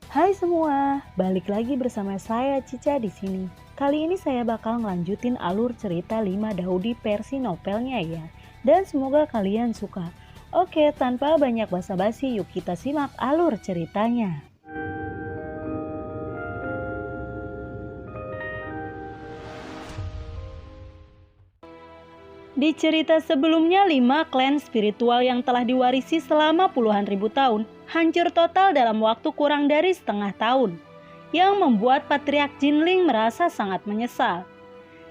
Hai semua, balik lagi bersama saya Cica di sini. Kali ini saya bakal ngelanjutin alur cerita 5 Daudi versi novelnya ya. Dan semoga kalian suka. Oke, tanpa banyak basa-basi, yuk kita simak alur ceritanya. Di cerita sebelumnya, 5 klan spiritual yang telah diwarisi selama puluhan ribu tahun hancur total dalam waktu kurang dari setengah tahun, yang membuat Patriark Jinling merasa sangat menyesal.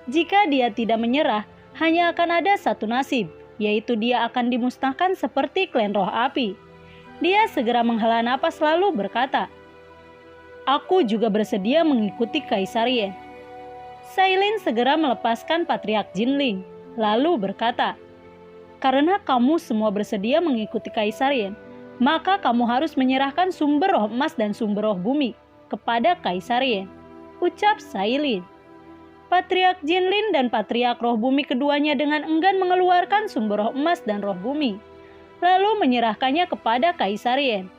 Jika dia tidak menyerah, hanya akan ada satu nasib, yaitu dia akan dimusnahkan seperti klan roh api. Dia segera menghela napas lalu berkata, "Aku juga bersedia mengikuti Kaisar Yen." Sailin segera melepaskan Patriark Jinling, lalu berkata, "Karena kamu semua bersedia mengikuti Kaisar Yen, maka kamu harus menyerahkan sumber roh emas dan sumber roh bumi kepada Kaisar Yen," ucap Sailin. Patriark Jinlin dan Patriark Roh Bumi keduanya dengan enggan mengeluarkan sumber roh emas dan roh bumi, lalu menyerahkannya kepada Kaisar Yen.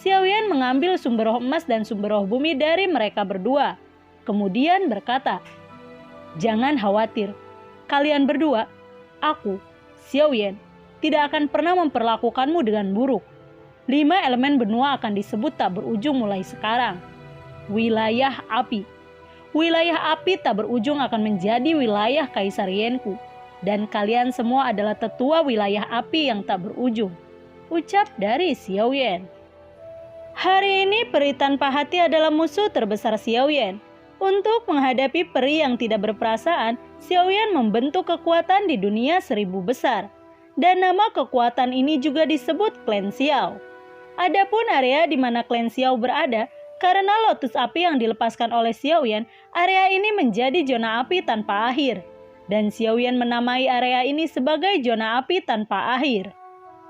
Xiao Yan mengambil sumber roh emas dan sumber roh bumi dari mereka berdua, kemudian berkata, "Jangan khawatir, kalian berdua, aku, Xiao Yan, tidak akan pernah memperlakukanmu dengan buruk. 5 elemen benua akan disebut tak berujung mulai sekarang. Wilayah api. Wilayah api tak berujung akan menjadi wilayah Kaisar Yenku, dan kalian semua adalah tetua wilayah api yang tak berujung," ucap dari Xiao Yan. Hari ini peri tanpa hati adalah musuh terbesar Xiao Yan. Untuk menghadapi peri yang tidak berperasaan, Xiao Yan membentuk kekuatan di dunia 1000 besar. Dan nama kekuatan ini juga disebut klan Xiao. Adapun area di mana klan Xiao berada, karena lotus api yang dilepaskan oleh Xiao Yan, area ini menjadi zona api tanpa akhir. Dan Xiao Yan menamai area ini sebagai zona api tanpa akhir.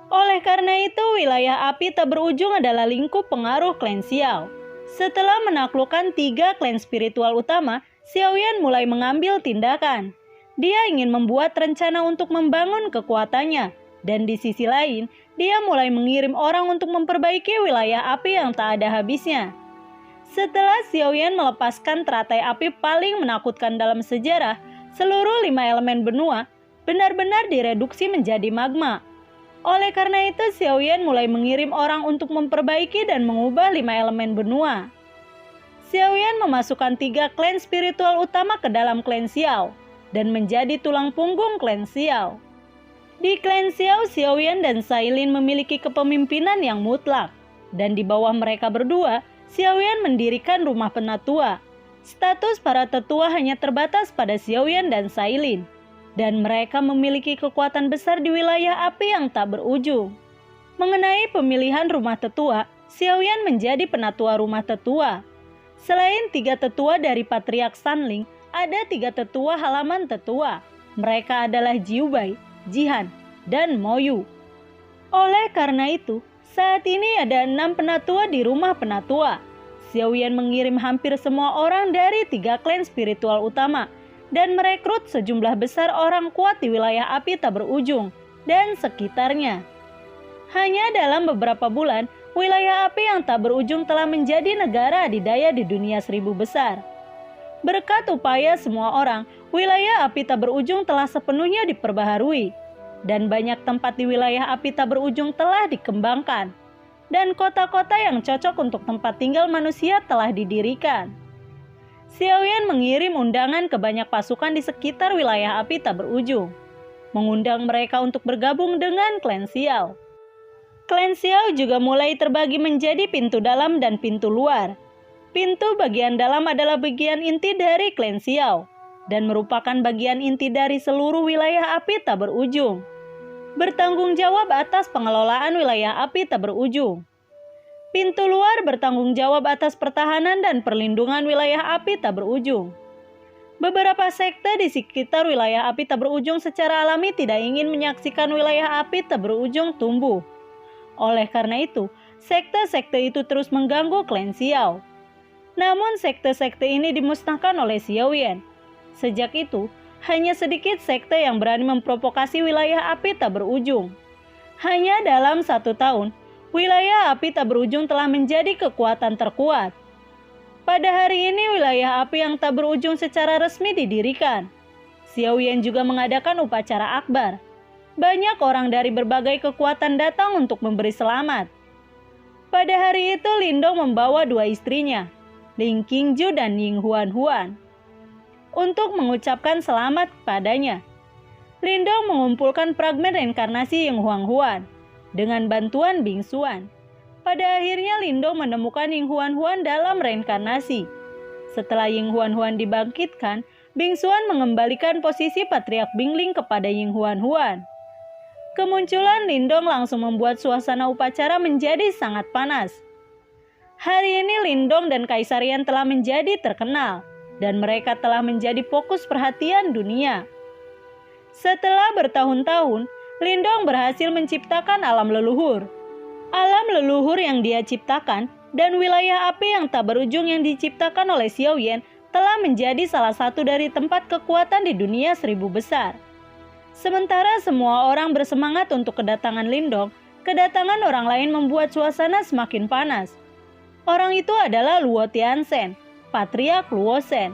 Oleh karena itu, wilayah api tak berujung adalah lingkup pengaruh klan Xiao. Setelah menaklukkan 3 klan spiritual utama, Xiao Yan mulai mengambil tindakan. Dia ingin membuat rencana untuk membangun kekuatannya, dan di sisi lain, dia mulai mengirim orang untuk memperbaiki wilayah api yang tak ada habisnya. Setelah Xiao Yan melepaskan teratai api paling menakutkan dalam sejarah, seluruh 5 elemen benua benar-benar direduksi menjadi magma. Oleh karena itu, Xiao Yan mulai mengirim orang untuk memperbaiki dan mengubah 5 elemen benua. Xiao Yan memasukkan 3 klan spiritual utama ke dalam klan Xiao dan menjadi tulang punggung klan Xiao. Di klan Xiao, Xiao Yan dan Sailin memiliki kepemimpinan yang mutlak, dan di bawah mereka berdua, Xiao Yan mendirikan rumah penatua. Status para tetua hanya terbatas pada Xiao Yan dan Sailin, dan mereka memiliki kekuatan besar di wilayah api yang tak berujung. Mengenai pemilihan rumah tetua, Xiao Yan menjadi penatua rumah tetua. Selain 3 tetua dari Patriark Sanling, ada 3 tetua halaman tetua. Mereka adalah Jiubai, Jihan, dan Moyu. Oleh karena itu, saat ini ada 6 penatua di rumah penatua. Xiao Yan mengirim hampir semua orang dari 3 klan spiritual utama dan merekrut sejumlah besar orang kuat di wilayah api tak berujung dan sekitarnya. Hanya dalam beberapa bulan, wilayah api yang tak berujung telah menjadi negara adidaya di dunia 1000 besar. Berkat upaya semua orang, wilayah api tak berujung telah sepenuhnya diperbaharui, dan banyak tempat di wilayah api tak berujung telah dikembangkan, dan kota-kota yang cocok untuk tempat tinggal manusia telah didirikan. Xiao Yan mengirim undangan ke banyak pasukan di sekitar wilayah api tak berujung, mengundang mereka untuk bergabung dengan klan Xiao. Klan Xiao juga mulai terbagi menjadi pintu dalam dan pintu luar. Pintu bagian dalam adalah bagian inti dari klan Xiao, dan merupakan bagian inti dari seluruh wilayah api tak berujung. Bertanggung jawab atas pengelolaan wilayah api tak berujung. Pintu luar bertanggung jawab atas pertahanan dan perlindungan wilayah api tak berujung. Beberapa sekte di sekitar wilayah api tak berujung secara alami tidak ingin menyaksikan wilayah api tak berujung tumbuh. Oleh karena itu, sekte-sekte itu terus mengganggu klan Xiao. Namun sekte-sekte ini dimusnahkan oleh Xiao Yan. Sejak itu, hanya sedikit sekte yang berani memprovokasi wilayah api tak berujung. Hanya dalam 1 tahun, Wilayah api tak berujung telah menjadi kekuatan terkuat. Pada hari ini wilayah api yang tak berujung secara resmi didirikan. Xiao Yan juga mengadakan upacara akbar. Banyak orang dari berbagai kekuatan datang untuk memberi selamat. Pada hari itu Lindong membawa dua istrinya, Ling Qingju dan Ying Huan, untuk mengucapkan selamat kepadanya. Lindong mengumpulkan fragmen reinkarnasi Ying Huan dengan bantuan Bing Xuan. Pada akhirnya Lindong menemukan Ying Huan dalam reinkarnasi. Setelah Ying Huan dibangkitkan, Bing Xuan mengembalikan posisi Patriark Bingling kepada Ying Huan. Kemunculan Lindong langsung membuat suasana upacara menjadi sangat panas. Hari ini Lindong dan Kaisar Yan telah menjadi terkenal, dan mereka telah menjadi fokus perhatian dunia. Setelah bertahun-tahun, Lindong berhasil menciptakan alam leluhur. Alam leluhur yang dia ciptakan dan wilayah api yang tak berujung yang diciptakan oleh Xiao Yan telah menjadi salah satu dari tempat kekuatan di dunia 1000 besar. Sementara semua orang bersemangat untuk kedatangan Lindong, kedatangan orang lain membuat suasana semakin panas. Orang itu adalah Luo Tianzhen, Patriark Luozen.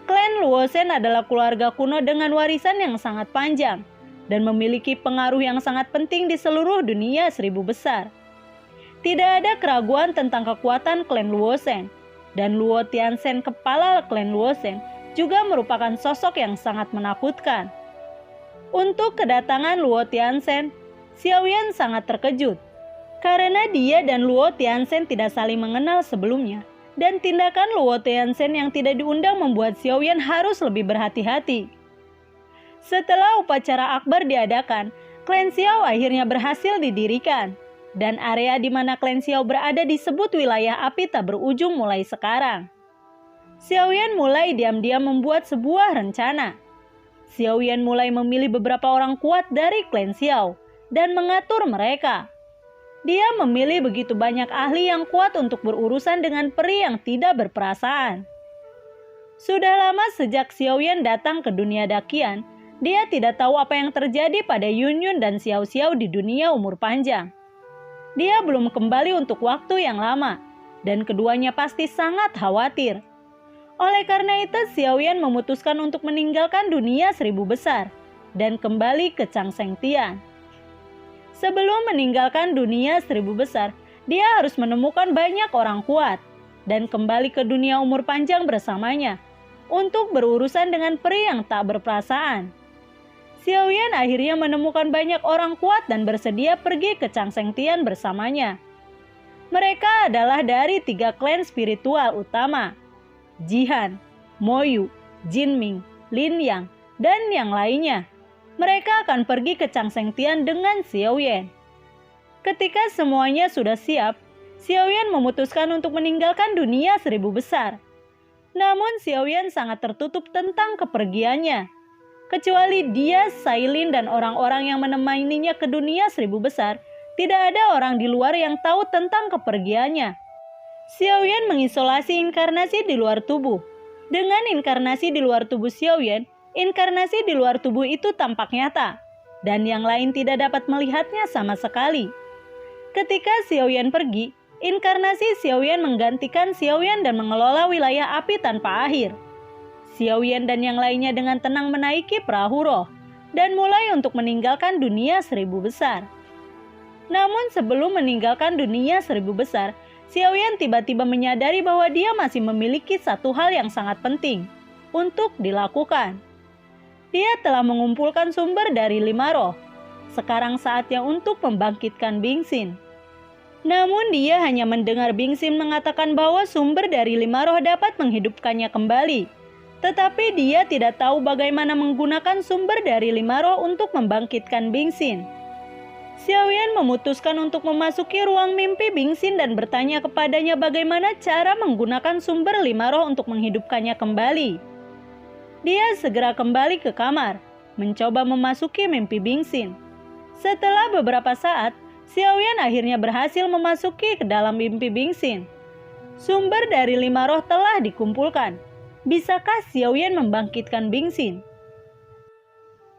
Klan Luozen adalah keluarga kuno dengan warisan yang sangat panjang dan memiliki pengaruh yang sangat penting di seluruh dunia 1000 besar. Tidak ada keraguan tentang kekuatan klan Luozen, dan Luo Tianzhen, kepala klan Luozen, juga merupakan sosok yang sangat menakutkan. Untuk kedatangan Luo Tianzhen, Xiao Yan sangat terkejut karena dia dan Luo Tianzhen tidak saling mengenal sebelumnya, dan tindakan Luo Tianzhen yang tidak diundang membuat Xiao Yan harus lebih berhati-hati. Setelah upacara akbar diadakan, klan Xiao akhirnya berhasil didirikan, dan area di mana klan Xiao berada disebut wilayah api tak berujung mulai sekarang. Xiao Yan mulai diam-diam membuat sebuah rencana. Xiao Yan mulai memilih beberapa orang kuat dari klan Xiao dan mengatur mereka. Dia memilih begitu banyak ahli yang kuat untuk berurusan dengan peri yang tidak berperasaan. Sudah lama sejak Xiao Yan datang ke dunia Dakian, dia tidak tahu apa yang terjadi pada Yun Yun dan Xiao Xiao di dunia umur panjang. Dia belum kembali untuk waktu yang lama, dan keduanya pasti sangat khawatir. Oleh karena itu, Xiao Yan memutuskan untuk meninggalkan dunia 1000 besar dan kembali ke Changsheng Tian. Sebelum meninggalkan dunia 1000 besar, dia harus menemukan banyak orang kuat dan kembali ke dunia umur panjang bersamanya untuk berurusan dengan peri yang tak berperasaan. Xiao Yan akhirnya menemukan banyak orang kuat dan bersedia pergi ke Changsheng Tian bersamanya. Mereka adalah dari 3 klan spiritual utama, Jihan, Moyu, Jinming, Lin Yang, dan yang lainnya. Mereka akan pergi ke Changsheng Tian dengan Xiao Yan. Ketika semuanya sudah siap, Xiao Yan memutuskan untuk meninggalkan dunia 1000 besar. Namun Xiao Yan sangat tertutup tentang kepergiannya. Kecuali dia, Sailin, dan orang-orang yang menemaninya ke dunia 1000 besar, tidak ada orang di luar yang tahu tentang kepergiannya. Xiao Yan mengisolasi inkarnasi di luar tubuh. Dengan inkarnasi di luar tubuh Xiao Yan, inkarnasi di luar tubuh itu tampak nyata, dan yang lain tidak dapat melihatnya sama sekali. Ketika Xiao Yan pergi, inkarnasi Xiao Yan menggantikan Xiao Yan dan mengelola wilayah api tanpa akhir. Xiao Yan dan yang lainnya dengan tenang menaiki perahu roh, dan mulai untuk meninggalkan dunia 1000 besar. Namun sebelum meninggalkan dunia 1000 besar, Xiao Yan tiba-tiba menyadari bahwa dia masih memiliki satu hal yang sangat penting untuk dilakukan. Dia telah mengumpulkan sumber dari 5 roh. Sekarang saatnya untuk membangkitkan Bingxin. Namun dia hanya mendengar Bingxin mengatakan bahwa sumber dari 5 roh dapat menghidupkannya kembali. Tetapi dia tidak tahu bagaimana menggunakan sumber dari 5 roh untuk membangkitkan Bingxin. Xiao Yan memutuskan untuk memasuki ruang mimpi Bingxin dan bertanya kepadanya bagaimana cara menggunakan sumber 5 roh untuk menghidupkannya kembali. Dia segera kembali ke kamar, mencoba memasuki mimpi Bingxin. Setelah beberapa saat, Xiao Yan akhirnya berhasil memasuki ke dalam mimpi Bingxin. Sumber dari 5 roh telah dikumpulkan. Bisakah Xiao Yan membangkitkan Bingxin?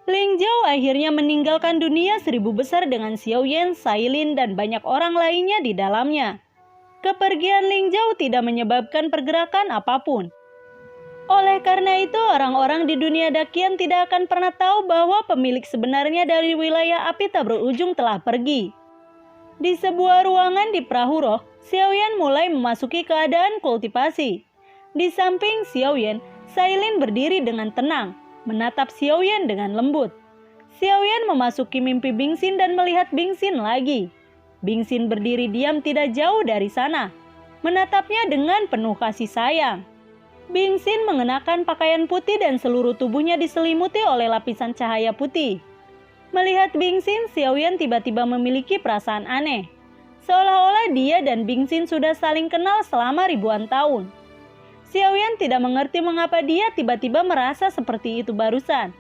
Ling Zhao akhirnya meninggalkan dunia 1000 besar dengan Xiao Yan, Shailin, dan banyak orang lainnya di dalamnya. Kepergian Ling Zhao tidak menyebabkan pergerakan apapun. Oleh karena itu, orang-orang di dunia Dakian tidak akan pernah tahu bahwa pemilik sebenarnya dari wilayah api tak berujung telah pergi. Di sebuah ruangan di perahu roh, Xiao Yan mulai memasuki keadaan kultivasi. Di samping Xiao Yan, Shailin berdiri dengan tenang, menatap Xiao Yan dengan lembut. Xiao Yan memasuki mimpi Bingxin dan melihat Bingxin lagi. Bingxin berdiri diam tidak jauh dari sana, menatapnya dengan penuh kasih sayang. Bingxin mengenakan pakaian putih dan seluruh tubuhnya diselimuti oleh lapisan cahaya putih. Melihat Bingxin, Xiao Yan tiba-tiba memiliki perasaan aneh. Seolah-olah dia dan Bingxin sudah saling kenal selama ribuan tahun. Xiao Yan tidak mengerti mengapa dia tiba-tiba merasa seperti itu barusan.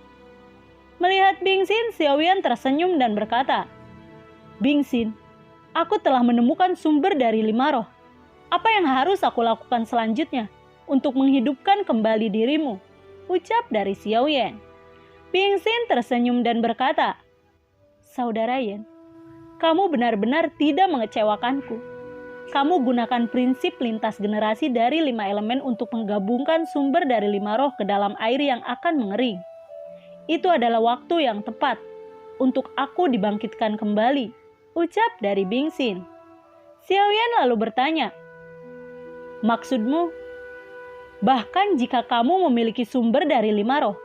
Melihat Bingxin, Xiao Yan tersenyum dan berkata, "Bingxin, aku telah menemukan sumber dari 5 roh. Apa yang harus aku lakukan selanjutnya untuk menghidupkan kembali dirimu?" ucap dari Xiao Yan. Bingxin tersenyum dan berkata, "Saudara Yan, kamu benar-benar tidak mengecewakanku. Kamu gunakan prinsip lintas generasi dari 5 elemen untuk menggabungkan sumber dari 5 roh ke dalam air yang akan mengering. Itu adalah waktu yang tepat untuk aku dibangkitkan kembali," ucap dari Bingxin. Xiao Yan lalu bertanya, "Maksudmu? Bahkan jika kamu memiliki sumber dari 5 roh,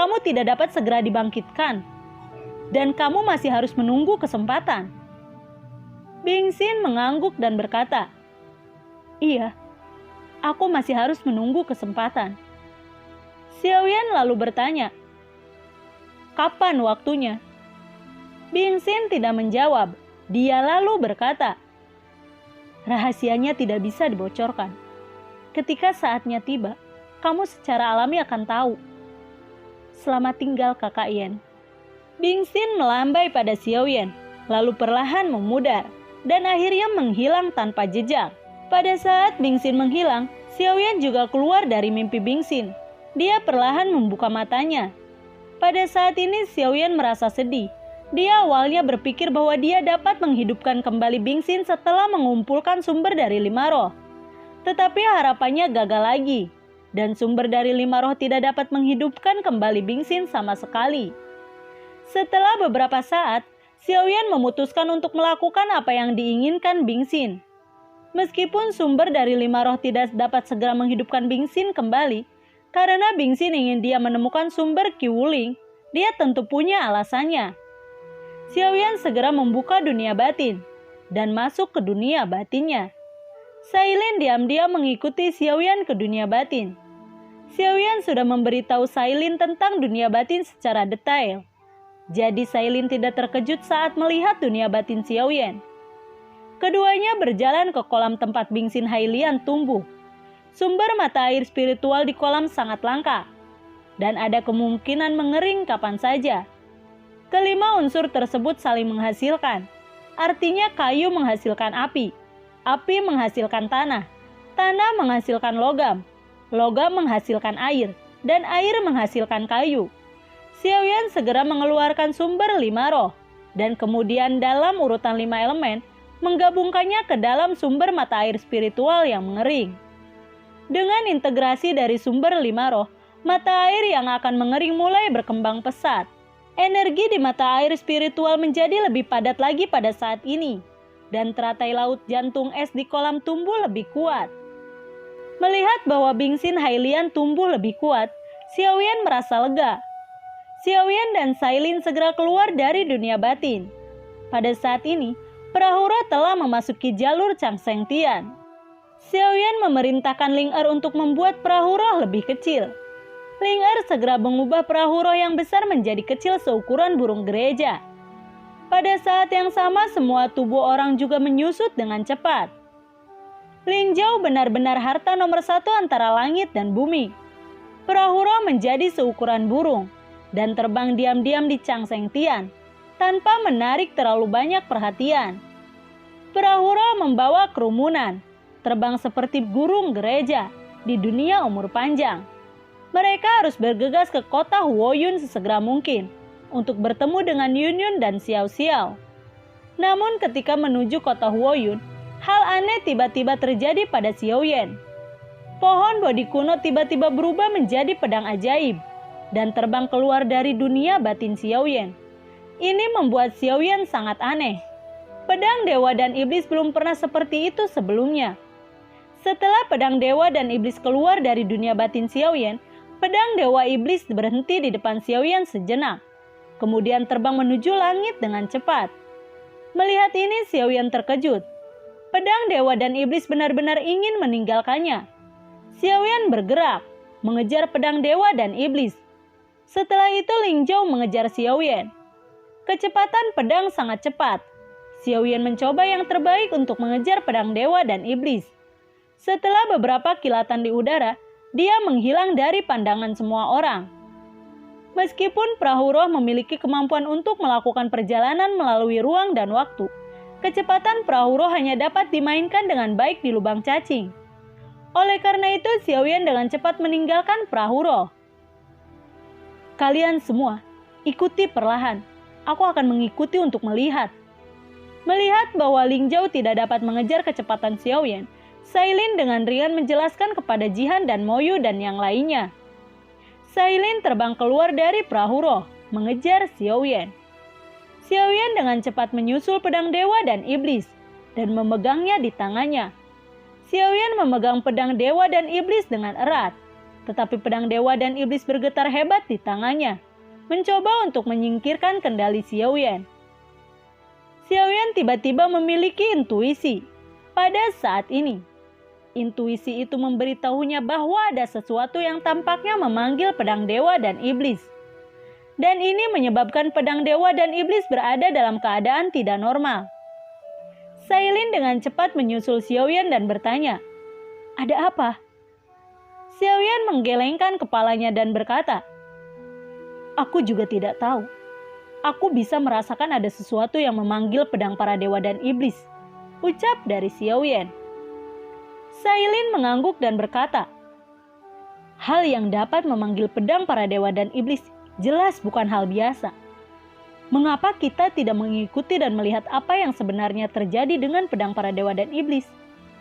kamu tidak dapat segera dibangkitkan, dan kamu masih harus menunggu kesempatan?" Bingxin mengangguk dan berkata, "Iya, aku masih harus menunggu kesempatan." Xiao Yan lalu bertanya, "Kapan waktunya?" Bingxin tidak menjawab. Dia lalu berkata, "Rahasianya tidak bisa dibocorkan. Ketika saatnya tiba, kamu secara alami akan tahu. Selamat tinggal, Kakak Yan." Bingxin melambai pada Xiao Yan, lalu perlahan memudar dan akhirnya menghilang tanpa jejak. Pada saat Bingxin menghilang, Xiao Yan juga keluar dari mimpi Bingxin. Dia perlahan membuka matanya. Pada saat ini Xiao Yan merasa sedih. Dia awalnya berpikir bahwa dia dapat menghidupkan kembali Bingxin setelah mengumpulkan sumber dari 5 roh. Tetapi harapannya gagal lagi, dan sumber dari 5 roh tidak dapat menghidupkan kembali Bingxin sama sekali. Setelah beberapa saat, Xiao Yan memutuskan untuk melakukan apa yang diinginkan Bingxin. Meskipun sumber dari 5 roh tidak dapat segera menghidupkan Bingxin kembali, karena Bingxin ingin dia menemukan sumber Qi Wuling, dia tentu punya alasannya. Xiao Yan segera membuka dunia batin dan masuk ke dunia batinnya. Shailin diam-diam mengikuti Xiao Yan ke dunia batin. Xiao Yan sudah memberitahu Shailin tentang dunia batin secara detail. Jadi Shailin tidak terkejut saat melihat dunia batin Xiao Yan. Keduanya berjalan ke kolam tempat Bingxin Hailian tumbuh. Sumber mata air spiritual di kolam sangat langka, dan ada kemungkinan mengering kapan saja. Kelima unsur tersebut saling menghasilkan. Artinya kayu menghasilkan api, api menghasilkan tanah, tanah menghasilkan logam, logam menghasilkan air, dan air menghasilkan kayu. Xiao Yan segera mengeluarkan sumber 5 roh, dan kemudian dalam urutan 5 elemen, menggabungkannya ke dalam sumber mata air spiritual yang mengering. Dengan integrasi dari sumber 5 roh, mata air yang akan mengering mulai berkembang pesat. Energi di mata air spiritual menjadi lebih padat lagi pada saat ini, dan teratai laut jantung es di kolam tumbuh lebih kuat. Melihat bahwa Bingxin Hailian tumbuh lebih kuat, Xiao Yan merasa lega. Xiao Yan dan Shailin segera keluar dari dunia batin. Pada saat ini, perahu roh telah memasuki jalur Changsheng Tian. Xiao Yan memerintahkan Ling Er untuk membuat perahu roh lebih kecil. Ling Er segera mengubah perahu roh yang besar menjadi kecil seukuran burung gereja. Pada saat yang sama, semua tubuh orang juga menyusut dengan cepat. Ling Zhao benar-benar harta nomor 1 antara langit dan bumi. Perahu roh menjadi seukuran burung dan terbang diam-diam di Changsheng Tian tanpa menarik terlalu banyak perhatian. Perahu roh membawa kerumunan, terbang seperti burung gereja di dunia umur panjang. Mereka harus bergegas ke kota Huoyun sesegera mungkin untuk bertemu dengan Yunyun dan Xiao Xiao. Namun ketika menuju kota Huoyun, hal aneh tiba-tiba terjadi pada Xiaoyan. Pohon bodi kuno tiba-tiba berubah menjadi pedang ajaib dan terbang keluar dari dunia batin Xiaoyan. Ini membuat Xiaoyan sangat aneh. Pedang dewa dan iblis belum pernah seperti itu sebelumnya. Setelah pedang dewa dan iblis keluar dari dunia batin Xiaoyan, pedang dewa iblis berhenti di depan Xiaoyan sejenak. Kemudian terbang menuju langit dengan cepat. Melihat ini, Xiaoyan terkejut. Pedang dewa dan iblis benar-benar ingin meninggalkannya. Xiaoyan bergerak, mengejar pedang dewa dan iblis. Setelah itu Ling Zhou mengejar Xiaoyan. Kecepatan pedang sangat cepat. Xiaoyan mencoba yang terbaik untuk mengejar pedang dewa dan iblis. Setelah beberapa kilatan di udara, dia menghilang dari pandangan semua orang. Meskipun perahu roh memiliki kemampuan untuk melakukan perjalanan melalui ruang dan waktu, kecepatan perahu roh hanya dapat dimainkan dengan baik di lubang cacing. Oleh karena itu, Xiaoyan dengan cepat meninggalkan perahu roh. Kalian semua, ikuti perlahan. Aku akan mengikuti untuk melihat. Melihat bahwa Ling Zhou tidak dapat mengejar kecepatan Xiaoyan, Sailin dengan ringan menjelaskan kepada Jihan dan Moyu dan yang lainnya. Sailin terbang keluar dari perahu roh, mengejar Xiaoyan. Xiaoyan dengan cepat menyusul pedang dewa dan iblis, dan memegangnya di tangannya. Xiaoyan memegang pedang dewa dan iblis dengan erat, tetapi pedang dewa dan iblis bergetar hebat di tangannya, mencoba untuk menyingkirkan kendali Xiaoyan. Xiaoyan tiba-tiba memiliki intuisi. Pada saat ini, intuisi itu memberitahunya bahwa ada sesuatu yang tampaknya memanggil pedang dewa dan iblis. Dan ini menyebabkan pedang dewa dan iblis berada dalam keadaan tidak normal. Sailin dengan cepat menyusul Xiaoyan dan bertanya, "Ada apa?" Xiaoyan menggelengkan kepalanya dan berkata, "Aku juga tidak tahu. Aku bisa merasakan ada sesuatu yang memanggil pedang para dewa dan iblis," ucap dari Xiaoyan. Sailin mengangguk dan berkata, "Hal yang dapat memanggil pedang para dewa dan iblis jelas bukan hal biasa. Mengapa kita tidak mengikuti dan melihat apa yang sebenarnya terjadi dengan pedang para dewa dan iblis?"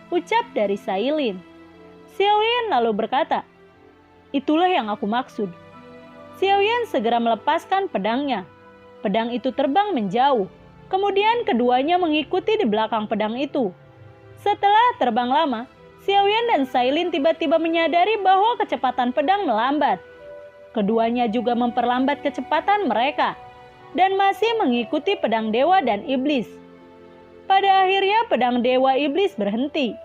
ucap dari Sailin. Xiaoyan lalu berkata, "Itulah yang aku maksud." Xiaoyan segera melepaskan pedangnya. Pedang itu terbang menjauh. Kemudian keduanya mengikuti di belakang pedang itu. Setelah terbang lama, Xiaoyan dan Sailin tiba-tiba menyadari bahwa kecepatan pedang melambat. Keduanya juga memperlambat kecepatan mereka dan masih mengikuti pedang dewa dan iblis. Pada akhirnya pedang dewa iblis berhenti.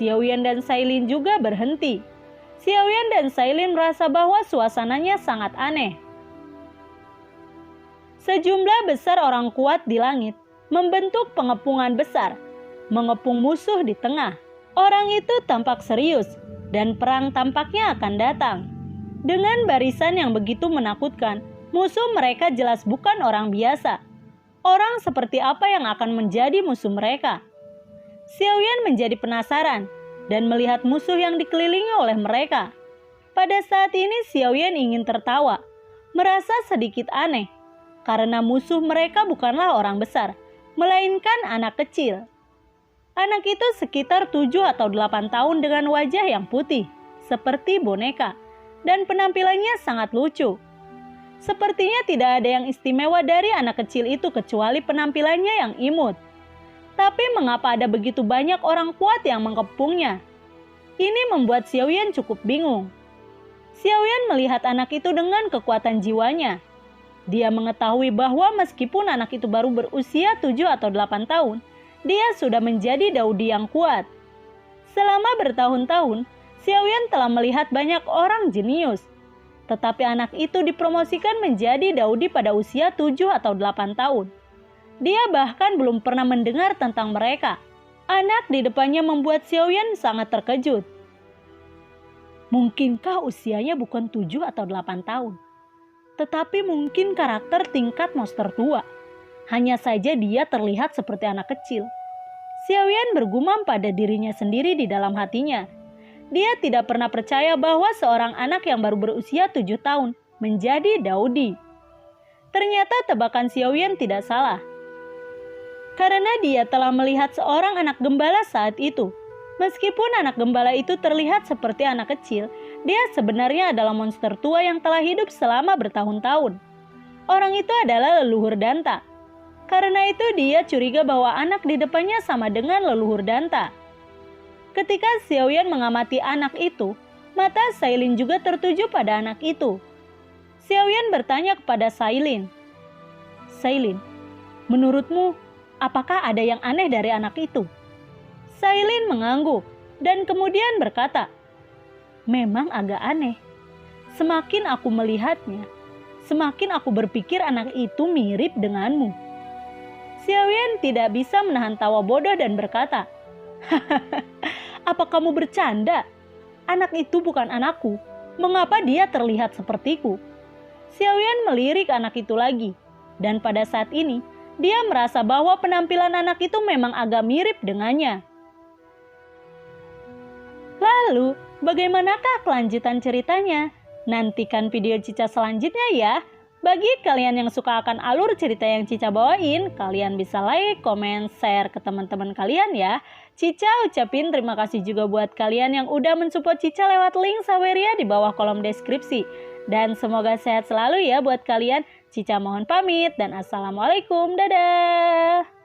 Xiaoyan dan Sailin juga berhenti. Xiaoyan dan Sailin merasa bahwa suasananya sangat aneh. Sejumlah besar orang kuat di langit membentuk pengepungan besar, mengepung musuh di tengah. Orang itu tampak serius dan perang tampaknya akan datang. Dengan barisan yang begitu menakutkan, musuh mereka jelas bukan orang biasa. Orang seperti apa yang akan menjadi musuh mereka? Xiaoyan menjadi penasaran dan melihat musuh yang dikelilingi oleh mereka. Pada saat ini Xiaoyan ingin tertawa, merasa sedikit aneh, karena musuh mereka bukanlah orang besar, melainkan anak kecil. Anak itu sekitar 7 atau 8 tahun dengan wajah yang putih, seperti boneka, dan penampilannya sangat lucu. Sepertinya tidak ada yang istimewa dari anak kecil itu kecuali penampilannya yang imut. Tapi mengapa ada begitu banyak orang kuat yang mengepungnya? Ini membuat Xiaoyan cukup bingung. Xiaoyan melihat anak itu dengan kekuatan jiwanya. Dia mengetahui bahwa meskipun anak itu baru berusia 7 atau 8 tahun, dia sudah menjadi daudi yang kuat. Selama bertahun-tahun, Xiaoyan telah melihat banyak orang jenius. Tetapi anak itu dipromosikan menjadi daudi pada usia 7 atau 8 tahun. Dia bahkan belum pernah mendengar tentang mereka. Anak di depannya membuat Xiaoyan sangat terkejut. Mungkinkah usianya bukan 7 atau 8 tahun? Tetapi mungkin karakter tingkat monster tua. Hanya saja dia terlihat seperti anak kecil. Xiaoyan bergumam pada dirinya sendiri di dalam hatinya. Dia tidak pernah percaya bahwa seorang anak yang baru berusia 7 tahun menjadi daudi. Ternyata tebakan Xiaoyan tidak salah. Karena dia telah melihat seorang anak gembala saat itu. Meskipun anak gembala itu terlihat seperti anak kecil, dia sebenarnya adalah monster tua yang telah hidup selama bertahun-tahun. Orang itu adalah leluhur Danta. Karena itu dia curiga bahwa anak di depannya sama dengan leluhur Danta. Ketika Xiaoyan mengamati anak itu, mata Sailin juga tertuju pada anak itu. Xiaoyan bertanya kepada Sailin, "Sailin, menurutmu apakah ada yang aneh dari anak itu?" Sailin mengangguk dan kemudian berkata, "Memang agak aneh. Semakin aku melihatnya, semakin aku berpikir anak itu mirip denganmu." Xiaoyan tidak bisa menahan tawa bodoh dan berkata, "Apa kamu bercanda? Anak itu bukan anakku. Mengapa dia terlihat sepertiku?" Xiaoyan melirik anak itu lagi. Dan pada saat ini, dia merasa bahwa penampilan anak itu memang agak mirip dengannya. Lalu, bagaimanakah kelanjutan ceritanya? Nantikan video Cica selanjutnya ya. Bagi kalian yang suka akan alur cerita yang Cica bawain, kalian bisa like, komen, share ke teman-teman kalian ya. Cica ucapin terima kasih juga buat kalian yang udah mensupport Cica lewat link Saweria di bawah kolom deskripsi. Dan semoga sehat selalu ya buat kalian. Cica mohon pamit dan assalamualaikum. Dadah.